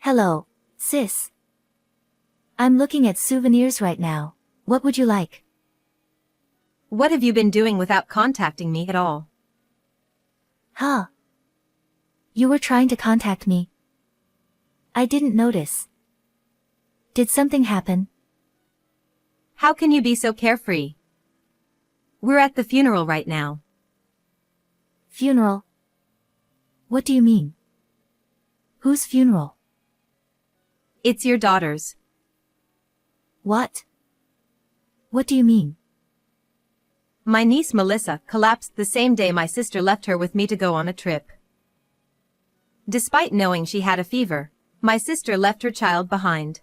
Hello, sis. I'm looking at souvenirs right now. What would you like? What have you been doing without contacting me at all? Huh. You were trying to contact me. I didn't notice. Did something happen? How can you be so carefree? We're at the funeral right now. Funeral? What do you mean? Whose funeral? It's your daughter's. What? What do you mean? My niece Melissa collapsed the same day my sister left her with me to go on a trip. Despite knowing she had a fever, my sister left her child behind.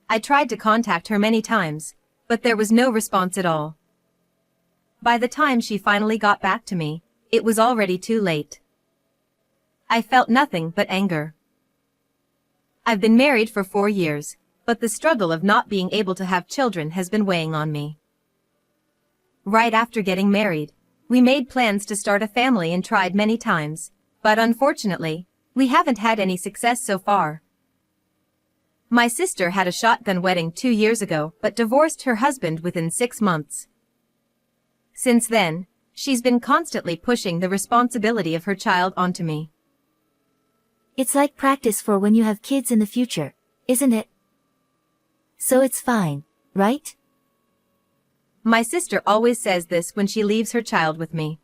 I tried to contact her many times, but there was no response at all. By the time she finally got back to me, it was already too late. I felt nothing but anger. I've been married for 4 years, but the struggle of not being able to have children has been weighing on me. Right after getting married, we made plans to start a family and tried many times, but unfortunately, we haven't had any success so far. My sister had a shotgun wedding 2 years ago but divorced her husband within 6 months. Since then, she's been constantly pushing the responsibility of her child onto me. It's like practice for when you have kids in the future, isn't it? So it's fine, right? My sister always says this when she leaves her child with me.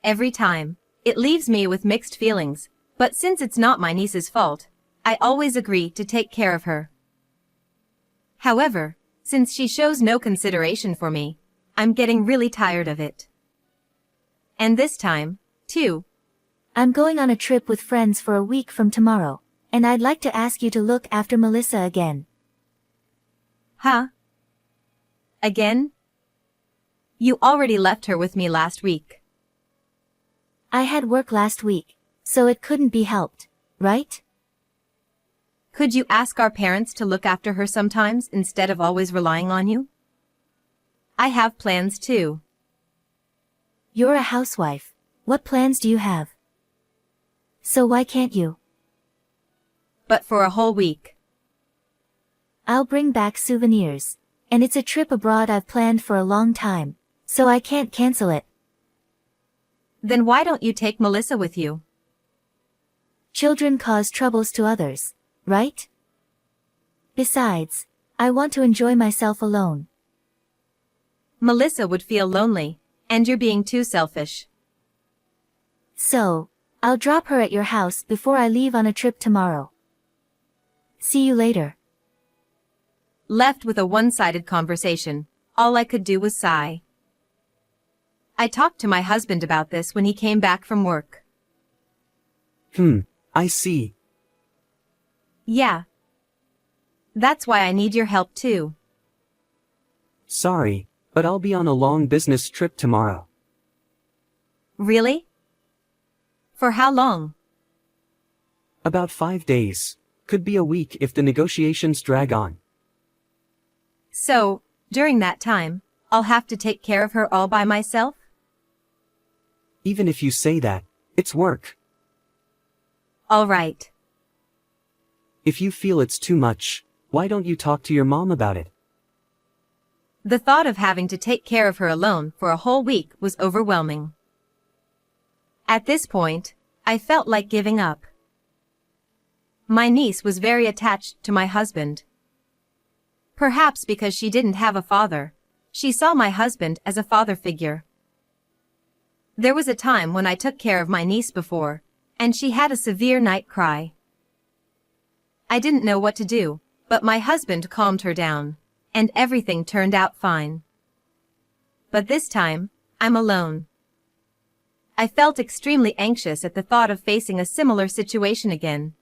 Every time, it leaves me with mixed feelings, but since it's not my niece's fault, I always agree to take care of her. However, since she shows no consideration for me, I'm getting really tired of it. And this time, too. I'm going on a trip with friends for a week from tomorrow, and I'd like to ask you to look after Melissa again. Huh? Again? You already left her with me last week. I had work last week, so it couldn't be helped, right? Could you ask our parents to look after her sometimes instead of always relying on you? I have plans too. You're a housewife. What plans do you have? So why can't you? But for a whole week. I'll bring back souvenirs. And it's a trip abroad I've planned for a long time, so I can't cancel it. Then why don't you take Melissa with you? Children cause troubles to others, right? Besides, I want to enjoy myself alone. Melissa would feel lonely, and you're being too selfish. So, I'll drop her at your house before I leave on a trip tomorrow. See you later. Left with a one-sided conversation, all I could do was sigh. I talked to my husband about this when he came back from work. I see. Yeah. That's why I need your help too. Sorry, but I'll be on a long business trip tomorrow. Really? For how long? About 5 days. Could be a week if the negotiations drag on. So, during that time, I'll have to take care of her all by myself? Even if you say that, it's work. All right. If you feel it's too much, why don't you talk to your mom about it? The thought of having to take care of her alone for a whole week was overwhelming. At this point, I felt like giving up. My niece was very attached to my husband. Perhaps because she didn't have a father, she saw my husband as a father figure. There was a time when I took care of my niece before, and she had a severe night cry. I didn't know what to do, but my husband calmed her down, and everything turned out fine. But this time, I'm alone. I felt extremely anxious at the thought of facing a similar situation again.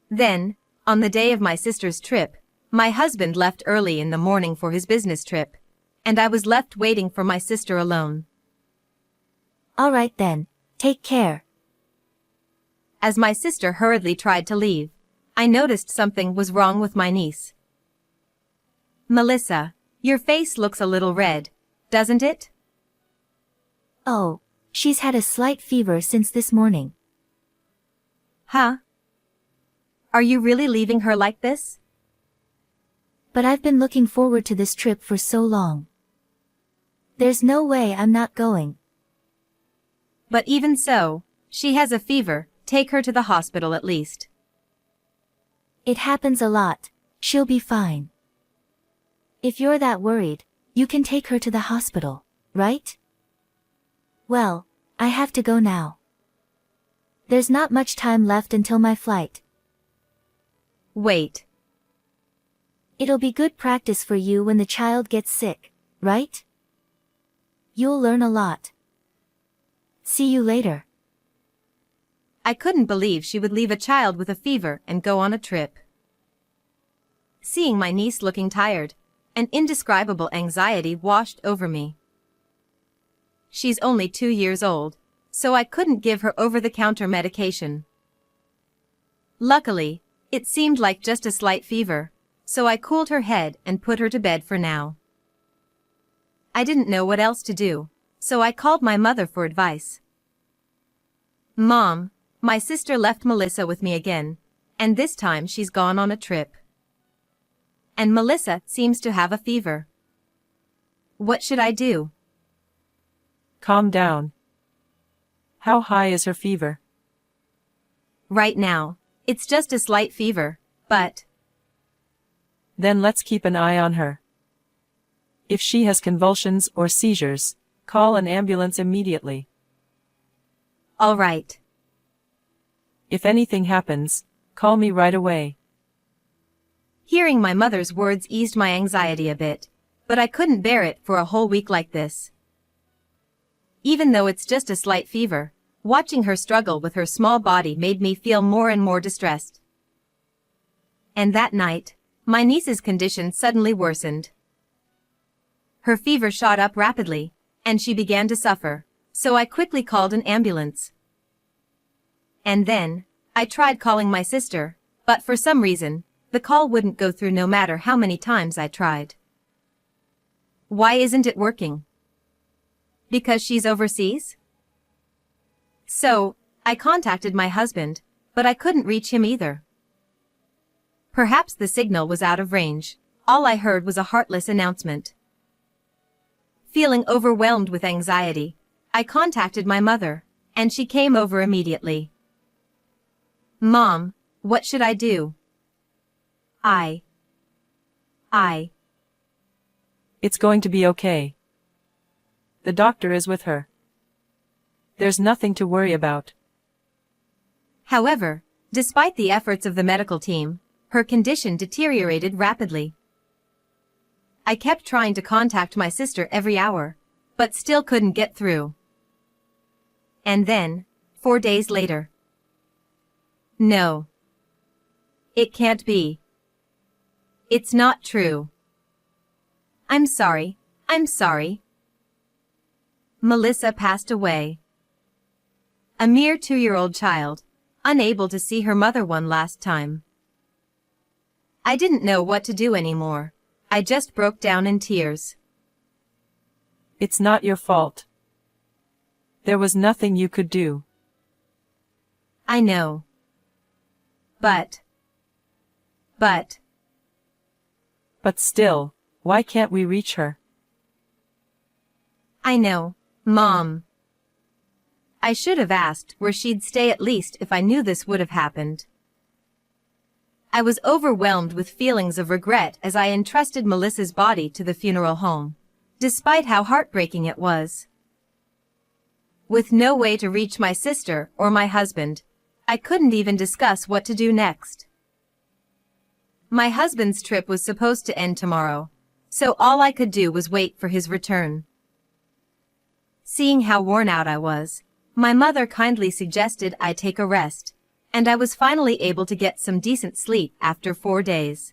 Then, on the day of my sister's trip, my husband left early in the morning for his business trip, and I was left waiting for my sister alone. All right then, take care. As my sister hurriedly tried to leave, I noticed something was wrong with my niece. Melissa, your face looks a little red, doesn't it? Oh, she's had a slight fever since this morning. Huh? Are you really leaving her like this? But I've been looking forward to this trip for so long. There's no way I'm not going. But even so, she has a fever, take her to the hospital at least. It happens a lot, she'll be fine. If you're that worried, you can take her to the hospital, right? Well, I have to go now. There's not much time left until my flight. Wait. It'll be good practice for you when the child gets sick, right? You'll learn a lot. See you later. I couldn't believe she would leave a child with a fever and go on a trip. Seeing my niece looking tired, an indescribable anxiety washed over me. She's only 2 years old, so I couldn't give her over-the-counter medication. Luckily, it seemed like just a slight fever, so I cooled her head and put her to bed for now. I didn't know what else to do, so I called my mother for advice. Mom, my sister left Melissa with me again, and this time she's gone on a trip. And Melissa seems to have a fever. What should I do? Calm down. How high is her fever? Right now, it's just a slight fever, but... Then let's keep an eye on her. If she has convulsions or seizures, call an ambulance immediately. All right. If anything happens, call me right away. Hearing my mother's words eased my anxiety a bit, but I couldn't bear it for a whole week like this. Even though it's just a slight fever, watching her struggle with her small body made me feel more and more distressed. And that night, my niece's condition suddenly worsened. Her fever shot up rapidly, and she began to suffer, so I quickly called an ambulance. And then, I tried calling my sister, but for some reason, the call wouldn't go through no matter how many times I tried. Why isn't it working? Because she's overseas? So, I contacted my husband, but I couldn't reach him either. Perhaps the signal was out of range. All I heard was a heartless announcement. Feeling overwhelmed with anxiety, I contacted my mother, and she came over immediately. Mom, what should I do? It's going to be okay. The doctor is with her. There's nothing to worry about. However, despite the efforts of the medical team, her condition deteriorated rapidly. I kept trying to contact my sister every hour, but still couldn't get through. And then, 4 days later. No. It can't be. It's not true. I'm sorry. Melissa passed away. A mere 2-year-old child, unable to see her mother one last time. I didn't know what to do anymore. I just broke down in tears. It's not your fault. There was nothing you could do. I know. But still, why can't we reach her? I know, Mom. I should have asked where she'd stay at least if I knew this would have happened. I was overwhelmed with feelings of regret as I entrusted Melissa's body to the funeral home, despite how heartbreaking it was. With no way to reach my sister or my husband, I couldn't even discuss what to do next. My husband's trip was supposed to end tomorrow, so all I could do was wait for his return. Seeing how worn out I was, my mother kindly suggested I take a rest, and I was finally able to get some decent sleep after 4 days.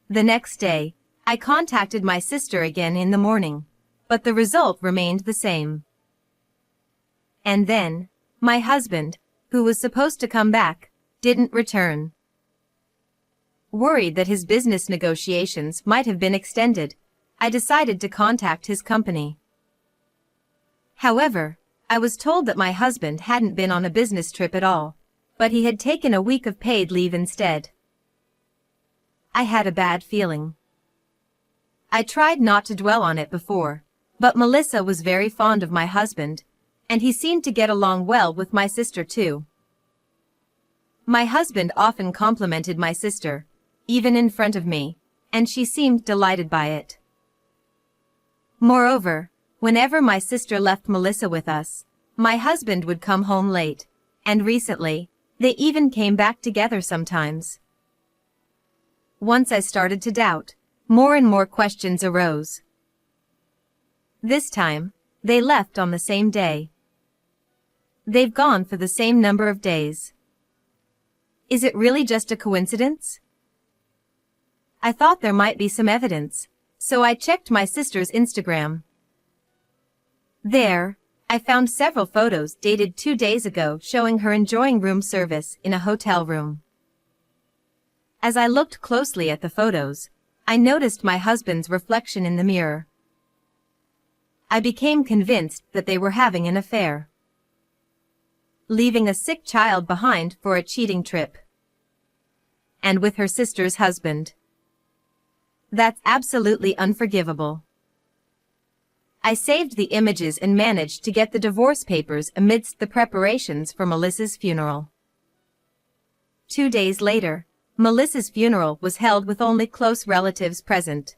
The next day, I contacted my sister again in the morning, but the result remained the same. And then, my husband, who was supposed to come back, didn't return. Worried that his business negotiations might have been extended, I decided to contact his company. However, I was told that my husband hadn't been on a business trip at all, but he had taken a week of paid leave instead. I had a bad feeling. I tried not to dwell on it before, but Melissa was very fond of my husband, and he seemed to get along well with my sister too. My husband often complimented my sister, even in front of me, and she seemed delighted by it. Moreover, whenever my sister left Melissa with us, my husband would come home late, and recently, they even came back together sometimes. Once I started to doubt, more and more questions arose. This time, they left on the same day. They've gone for the same number of days. Is it really just a coincidence? I thought there might be some evidence, so I checked my sister's Instagram. There, I found several photos dated 2 days ago showing her enjoying room service in a hotel room. As I looked closely at the photos, I noticed my husband's reflection in the mirror. I became convinced that they were having an affair. Leaving a sick child behind for a cheating trip. And with her sister's husband. That's absolutely unforgivable. I saved the images and managed to get the divorce papers amidst the preparations for Melissa's funeral. 2 days later, Melissa's funeral was held with only close relatives present.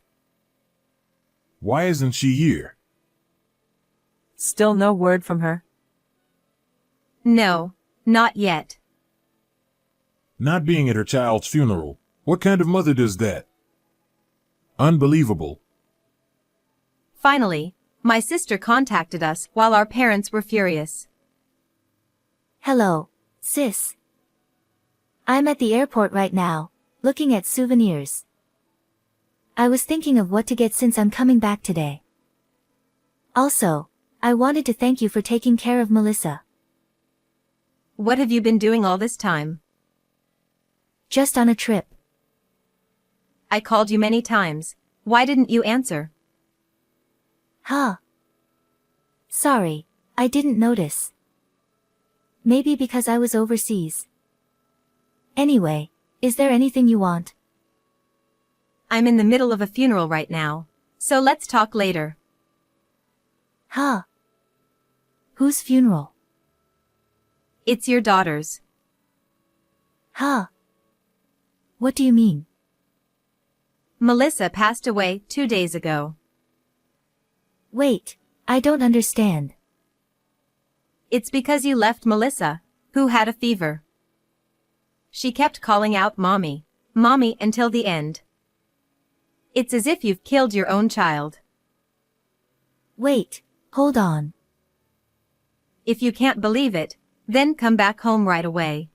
Why isn't she here? Still no word from her? No, not yet. Not being at her child's funeral. What kind of mother does that? Unbelievable. Finally, my sister contacted us while our parents were furious. Hello, sis. I'm at the airport right now, looking at souvenirs. I was thinking of what to get since I'm coming back today. Also, I wanted to thank you for taking care of Melissa. What have you been doing all this time? Just on a trip. I called you many times. Why didn't you answer? Huh. Sorry, I didn't notice. Maybe because I was overseas. Anyway, is there anything you want? I'm in the middle of a funeral right now, so let's talk later. Huh. Whose funeral? It's your daughter's. Huh. What do you mean? Melissa passed away 2 days ago. Wait, I don't understand. It's because you left Melissa, who had a fever. She kept calling out mommy, mommy until the end. It's as if you've killed your own child. Wait, hold on. If you can't believe it, then come back home right away.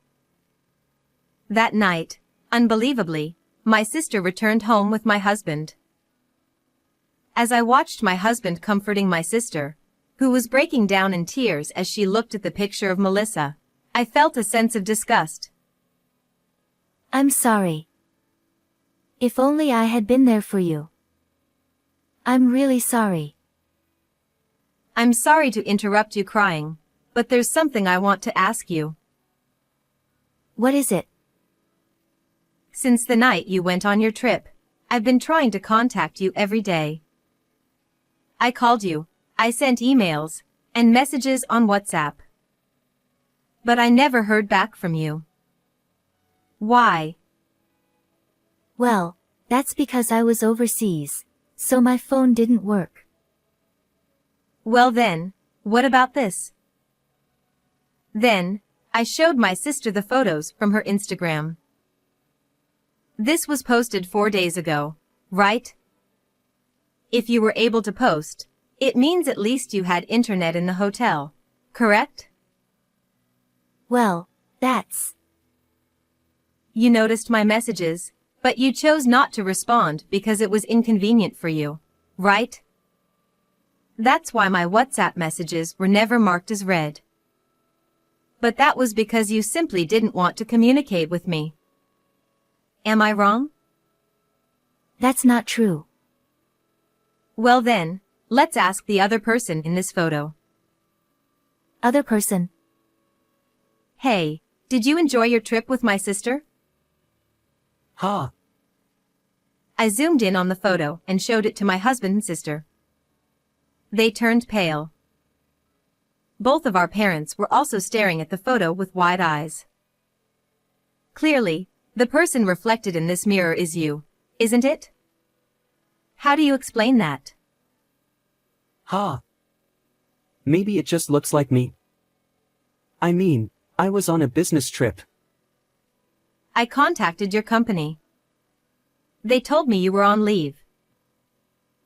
That night, unbelievably, my sister returned home with my husband. As I watched my husband comforting my sister, who was breaking down in tears as she looked at the picture of Melissa, I felt a sense of disgust. I'm sorry. If only I had been there for you. I'm really sorry. I'm sorry to interrupt you crying, but there's something I want to ask you. What is it? Since the night you went on your trip, I've been trying to contact you every day. I called you, I sent emails, and messages on WhatsApp. But I never heard back from you. Why? Well, that's because I was overseas, so my phone didn't work. Well then, what about this? Then, I showed my sister the photos from her Instagram. This was posted 4 days ago, right? If you were able to post, it means at least you had internet in the hotel, correct? Well, that's... You noticed my messages, but you chose not to respond because it was inconvenient for you, right? That's why my WhatsApp messages were never marked as read. But that was because you simply didn't want to communicate with me. Am I wrong? That's not true. Well then, let's ask the other person in this photo. Other person. Hey, Did you enjoy your trip with my sister? Ha! I zoomed in on the photo and showed it to my husband and sister. They turned pale. Both of our parents were also staring at the photo with wide eyes. Clearly, the person reflected in this mirror is you, isn't it? How do you explain that? Ha! Maybe it just looks like me. I mean, I was on a business trip. I contacted your company. They told me you were on leave.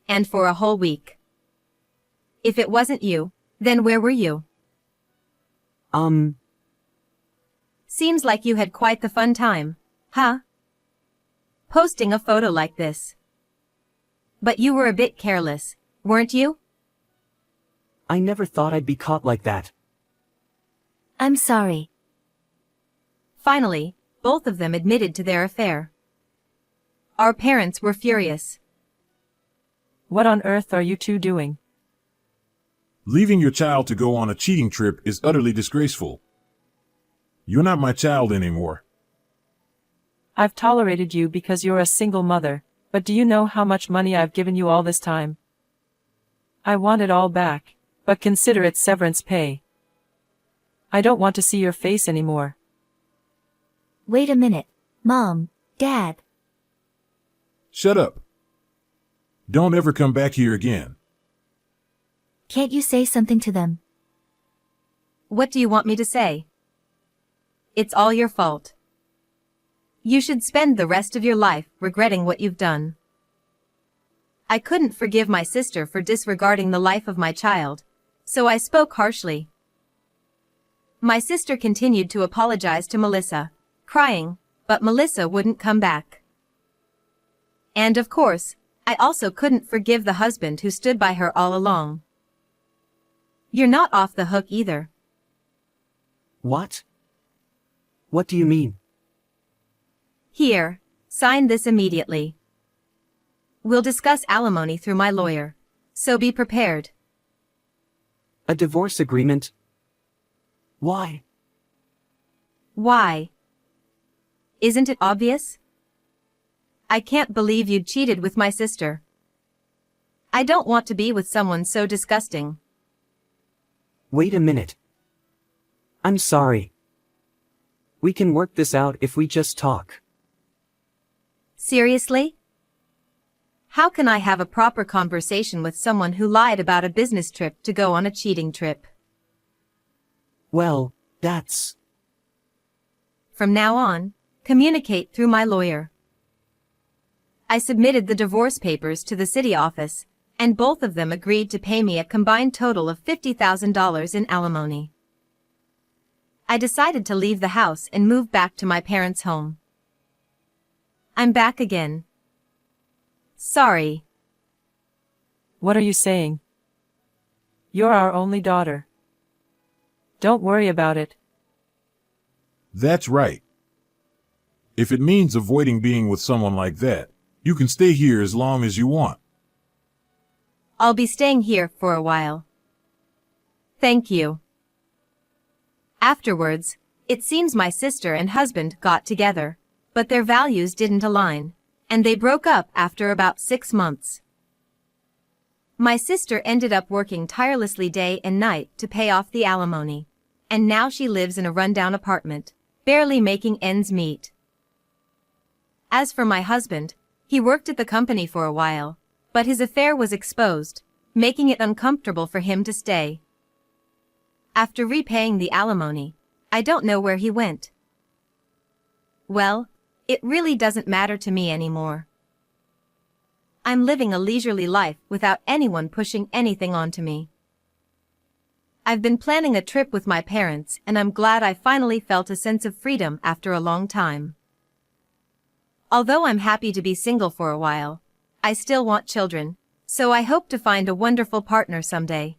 And for a whole week. If it wasn't you, then where were you? Seems like you had quite the fun time, huh? Posting a photo like this. But you were a bit careless, weren't you? I never thought I'd be caught like that. I'm sorry. Finally, both of them admitted to their affair. Our parents were furious. What on earth are you two doing? Leaving your child to go on a cheating trip is utterly disgraceful. You're not my child anymore. I've tolerated you because you're a single mother, but do you know how much money I've given you all this time? I want it all back, but consider it severance pay. I don't want to see your face anymore. Wait a minute. Mom, Dad. Shut up. Don't ever come back here again. Can't you say something to them? What do you want me to say? It's all your fault. You should spend the rest of your life regretting what you've done. I couldn't forgive my sister for disregarding the life of my child, so I spoke harshly. My sister continued to apologize to Melissa, crying, but Melissa wouldn't come back. And of course, I also couldn't forgive the husband who stood by her all along. You're not off the hook either. What? What do you mean? Here, sign this immediately. We'll discuss alimony through my lawyer, so be prepared. A divorce agreement? Why? Why? Isn't it obvious? I can't believe you cheated with my sister. I don't want to be with someone so disgusting. Wait a minute. I'm sorry. We can work this out if we just talk. Seriously? How can I have a proper conversation with someone who lied about a business trip to go on a cheating trip? Well, that's... From now on, communicate through my lawyer. I submitted the divorce papers to the city office, and both of them agreed to pay me a combined total of $50,000 in alimony. I decided to leave the house and move back to my parents' home. I'm back again. Sorry. What are you saying? You're our only daughter. Don't worry about it. That's right. If it means avoiding being with someone like that, you can stay here as long as you want. I'll be staying here for a while. Thank you. Afterwards, it seems my sister and husband got together, but their values didn't align, and they broke up after about 6 months. My sister ended up working tirelessly day and night to pay off the alimony, and now she lives in a rundown apartment, barely making ends meet. As for my husband, he worked at the company for a while, but his affair was exposed, making it uncomfortable for him to stay. After repaying the alimony, I don't know where he went. Well, it really doesn't matter to me anymore. I'm living a leisurely life without anyone pushing anything onto me. I've been planning a trip with my parents, and I'm glad I finally felt a sense of freedom after a long time. Although I'm happy to be single for a while, I still want children, so I hope to find a wonderful partner someday.